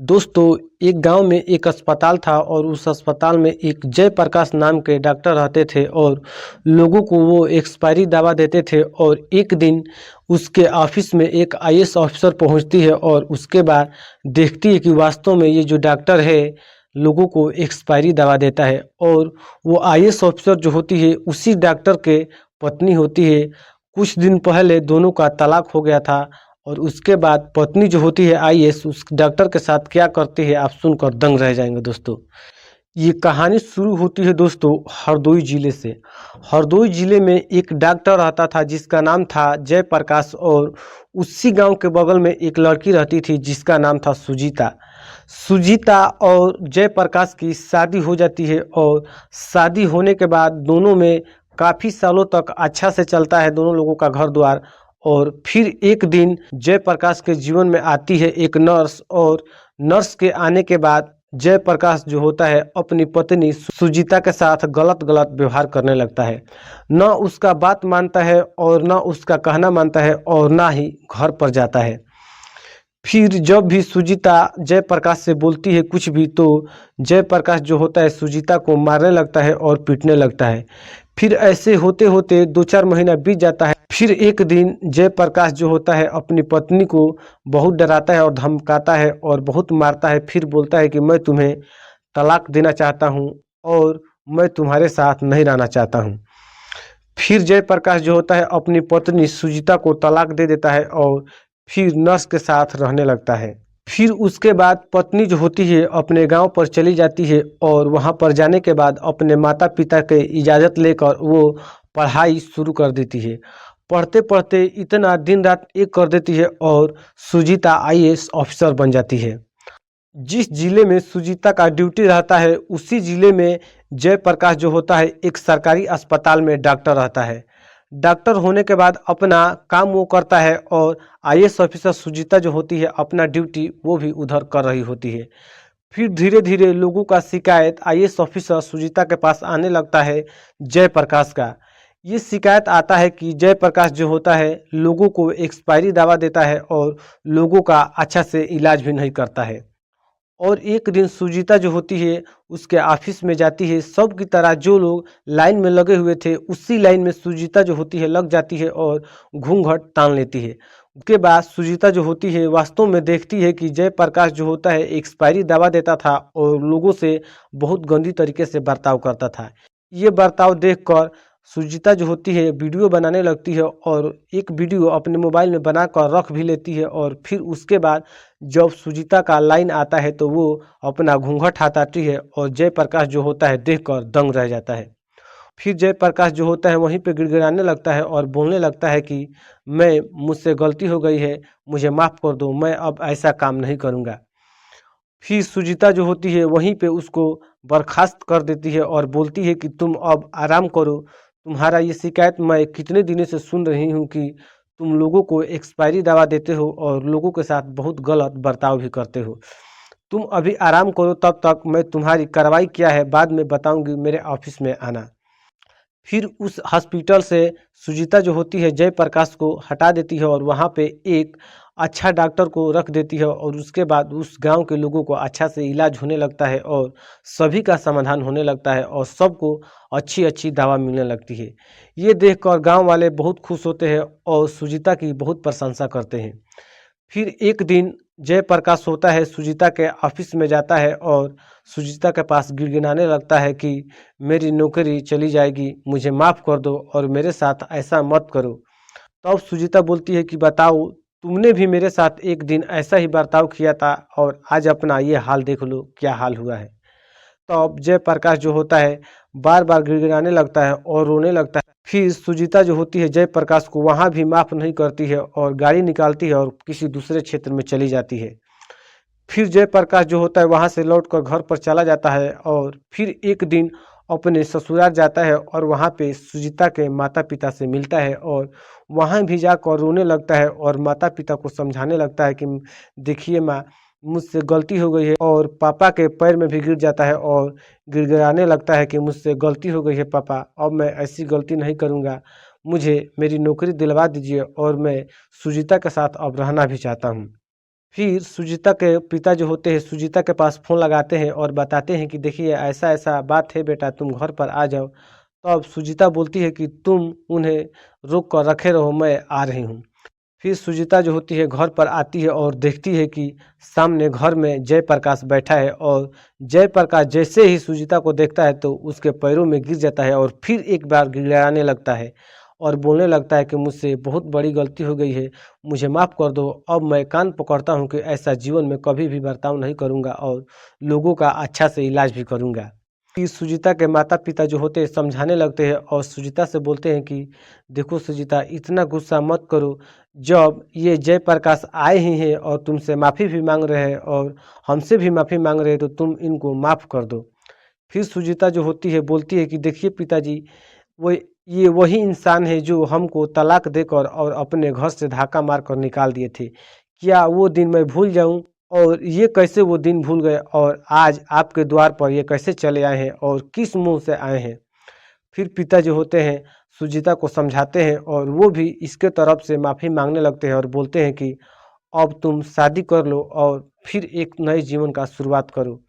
दोस्तों, एक गांव में एक अस्पताल था और उस अस्पताल में एक जयप्रकाश नाम के डॉक्टर रहते थे और लोगों को वो एक्सपायरी दवा देते थे। और एक दिन उसके ऑफिस में एक आईएएस ऑफिसर पहुंचती है और उसके बाद देखती है कि वास्तव में ये जो डॉक्टर है लोगों को एक्सपायरी दवा देता है। और वो आईएएस ऑफिसर जो होती है उसी डॉक्टर के पत्नी होती है। कुछ दिन पहले दोनों का तलाक हो गया था और उसके बाद पत्नी जो होती है आईएएस उस डॉक्टर के साथ क्या करती है आप सुनकर दंग रह जाएंगे दोस्तों। ये कहानी शुरू होती है दोस्तों हरदोई जिले से। हरदोई जिले में एक डॉक्टर रहता था जिसका नाम था जयप्रकाश और उसी गांव के बगल में एक लड़की रहती थी जिसका नाम था सुजीता। सुजीता और जयप्रकाश की शादी हो जाती है और शादी होने के बाद दोनों में काफ़ी सालों तक अच्छा से चलता है दोनों लोगों का घर द्वार। और फिर एक दिन जयप्रकाश के जीवन में आती है एक नर्स और नर्स के आने के बाद जयप्रकाश जो होता है अपनी पत्नी सुजीता के साथ गलत गलत व्यवहार करने लगता है। न उसका बात मानता है और न उसका कहना मानता है और ना ही घर पर जाता है। फिर जब भी सुजीता जयप्रकाश से बोलती है कुछ भी तो जयप्रकाश जो होता है सुजीता को मारने लगता है और पीटने लगता है। फिर ऐसे होते होते 2-4 महीना बीत जाता है। फिर एक दिन जयप्रकाश जो होता है अपनी पत्नी को बहुत डराता है और धमकाता है और बहुत मारता है। फिर बोलता है कि मैं तुम्हें तलाक देना चाहता हूँ और मैं तुम्हारे साथ नहीं रहना चाहता हूँ। फिर जयप्रकाश जो होता है अपनी पत्नी सुजीता को तलाक दे देता है और फिर नर्स के साथ रहने लगता है। फिर उसके बाद पत्नी जो होती है अपने गांव पर चली जाती है और वहां पर जाने के बाद अपने माता पिता के इजाज़त लेकर वो पढ़ाई शुरू कर देती है। पढ़ते पढ़ते इतना दिन रात एक कर देती है और सुजीता आईएएस ऑफिसर बन जाती है। जिस जिले में सुजीता का ड्यूटी रहता है उसी जिले में जयप्रकाश जो होता है एक सरकारी अस्पताल में डॉक्टर रहता है। डॉक्टर होने के बाद अपना काम वो करता है और आईएएस ऑफिसर सुजीता जो होती है अपना ड्यूटी वो भी उधर कर रही होती है। फिर धीरे धीरे लोगों का शिकायत आईएएस ऑफिसर सुजीता के पास आने लगता है जयप्रकाश का। ये शिकायत आता है कि जयप्रकाश जो होता है लोगों को एक्सपायरी दवा देता है और लोगों का अच्छा से इलाज भी नहीं करता है। और एक दिन सुजीता जो होती है उसके ऑफिस में जाती है। सब की तरह जो लोग लाइन में लगे हुए थे उसी लाइन में सुजीता जो होती है लग जाती है और घूंघट तान लेती है। उसके बाद सुजीता जो होती है वास्तव में देखती है कि जयप्रकाश जो होता है एक्सपायरी दवा देता था और लोगों से बहुत गंदी तरीके से बर्ताव करता था। ये बर्ताव देखकर सुजीता जो होती है वीडियो बनाने लगती है और एक वीडियो अपने मोबाइल में बनाकर रख भी लेती है। और फिर उसके बाद जब सुजीता का लाइन आता है तो वो अपना घूंघट हटाती है और जयप्रकाश जो होता है देखकर दंग रह जाता है। फिर जयप्रकाश जो होता है वहीं पे गिड़गिड़ाने लगता है और बोलने लगता है कि मैं मुझसे गलती हो गई है, मुझे माफ़ कर दो, मैं अब ऐसा काम नहीं करूँगा। फिर सुजीता जो होती है वहीं पे उसको बर्खास्त कर देती है और बोलती है कि तुम अब आराम करो। तुम्हारा ये शिकायत मैं कितने दिनों से सुन रही हूँ कि तुम लोगों को एक्सपायरी दवा देते हो और लोगों के साथ बहुत गलत बर्ताव भी करते हो। तुम अभी आराम करो, तब तक मैं तुम्हारी कार्रवाई क्या है बाद में बताऊंगी, मेरे ऑफिस में आना। फिर उस हॉस्पिटल से सुजीता जो होती है जयप्रकाश को हटा देती है और वहाँ पे एक अच्छा डॉक्टर को रख देती है। और उसके बाद उस गांव के लोगों को अच्छा से इलाज होने लगता है और सभी का समाधान होने लगता है और सबको अच्छी अच्छी दवा मिलने लगती है। ये देखकर गांव वाले बहुत खुश होते हैं और सुजीता की बहुत प्रशंसा करते हैं। फिर एक दिन जयप्रकाश होता है सुजीता के ऑफिस में जाता है और सुजीता के पास गिड़गिड़ाने लगता है कि मेरी नौकरी चली जाएगी, मुझे माफ़ कर दो और मेरे साथ ऐसा मत करो। तब सुजीता बोलती है कि बताओ, तुमने भी मेरे साथ एक दिन ऐसा ही बर्ताव किया था और आज अपना ये हाल देख लो क्या हाल हुआ है। तो अब जयप्रकाश जो होता है बार बार गिड़गिड़ाने लगता है और रोने लगता है। फिर सुजीता जो होती है जयप्रकाश को वहाँ भी माफ़ नहीं करती है और गाड़ी निकालती है और किसी दूसरे क्षेत्र में चली जाती है। फिर जयप्रकाश जो होता है वहाँ से लौटकर घर पर चला जाता है और फिर एक दिन अपने ससुराल जाता है और वहाँ पे सुजीता के माता पिता से मिलता है और वहाँ भी जाकर रोने लगता है और माता पिता को समझाने लगता है कि देखिए माँ, मुझसे गलती हो गई है। और पापा के पैर में भी गिर जाता है और गिड़गिड़ाने लगता है कि मुझसे गलती हो गई है पापा, अब मैं ऐसी गलती नहीं करूँगा, मुझे मेरी नौकरी दिलवा दीजिए और मैं सुजीता के साथ अब रहना भी चाहता हूँ। फिर सुजीता के पिता जो होते हैं सुजीता के पास फ़ोन लगाते हैं और बताते हैं कि देखिए ऐसा ऐसा बात है बेटा, तुम घर पर आ जाओ। तो अब सुजीता बोलती है कि तुम उन्हें रोक कर रखे रहो, मैं आ रही हूँ। फिर सुजीता जो होती है घर पर आती है और देखती है कि सामने घर में जयप्रकाश बैठा है और जयप्रकाश जैसे ही सुजीता को देखता है तो उसके पैरों में गिर जाता है और फिर एक बार गिड़गिड़ाने लगता है और बोलने लगता है कि मुझसे बहुत बड़ी गलती हो गई है, मुझे माफ़ कर दो। अब मैं कान पकड़ता हूँ कि ऐसा जीवन में कभी भी बर्ताव नहीं करूँगा और लोगों का अच्छा से इलाज भी करूँगा। कि सुजीता के माता-पिता जो होते हैं समझाने लगते हैं और सुजीता से बोलते हैं कि देखो सुजीता, इतना गुस्सा मत करो। जब ये जयप्रकाश आए ही हैं और तुमसे माफ़ी भी माँग रहे हैं और हमसे भी माफ़ी माँग रहे हैं तो तुम इनको माफ़ कर दो। फिर सुजीता जो होती है बोलती है कि देखिए पिताजी, वो ये वही इंसान है जो हमको तलाक देकर और अपने घर से धक्का मार कर निकाल दिए थे। क्या वो दिन मैं भूल जाऊँ? और ये कैसे वो दिन भूल गए और आज आपके द्वार पर ये कैसे चले आए हैं और किस मुँह से आए हैं? फिर पिता जो होते हैं सुजीता को समझाते हैं और वो भी इसके तरफ से माफ़ी माँगने लगते हैं और बोलते हैं कि अब तुम शादी कर लो और फिर एक नए जीवन का शुरुआत करो।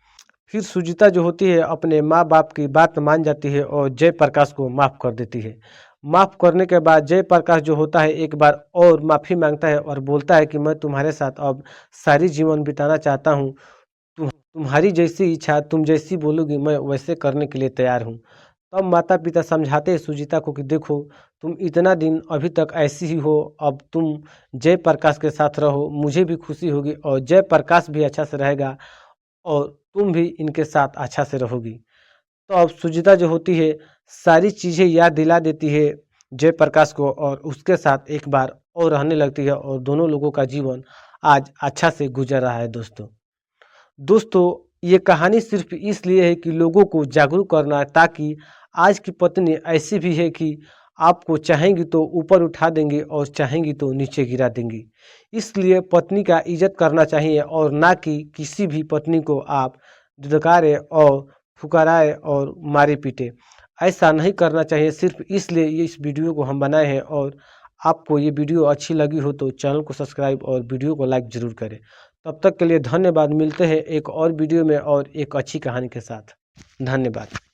फिर सुजीता जो होती है अपने माँ-बाप की बात मान जाती है और जयप्रकाश को माफ़ कर देती है। माफ़ करने के बाद जयप्रकाश जो होता है एक बार और माफ़ी माँगता है और बोलता है कि मैं तुम्हारे साथ अब सारी जीवन बिताना चाहता हूँ। तुम्हारी जैसी इच्छा, तुम जैसी बोलोगी मैं वैसे करने के लिए तैयार हूँ। तब माता-पिता समझाते हैं सुजीता को कि देखो, तुम इतना दिन अभी तक ऐसी ही हो, अब तुम जयप्रकाश के साथ रहो, मुझे भी खुशी होगी और जयप्रकाश भी अच्छा से रहेगा और तुम भी इनके साथ अच्छा से रहोगी। तो अब सुजीता जो होती है सारी चीज़ें याद दिला देती है जयप्रकाश को और उसके साथ एक बार और रहने लगती है और दोनों लोगों का जीवन आज अच्छा से गुजर रहा है दोस्तों। दोस्तों, ये कहानी सिर्फ इसलिए है कि लोगों को जागरूक करना है ताकि आज की पत्नी ऐसी भी है कि आपको चाहेंगी तो ऊपर उठा देंगी और चाहेंगी तो नीचे गिरा देंगी। इसलिए पत्नी का इज़्ज़त करना चाहिए और ना कि किसी भी पत्नी को आप धुतकारें और फुकाराएँ और मारे-पीटें। ऐसा नहीं करना चाहिए, सिर्फ इसलिए ये इस वीडियो को हम बनाए हैं और आपको ये वीडियो अच्छी लगी हो तो चैनल को सब्सक्राइब और वीडियो को लाइक ज़रूर करें। तब तक के लिए धन्यवाद। मिलते हैं एक और वीडियो में और एक अच्छी कहानी के साथ। धन्यवाद।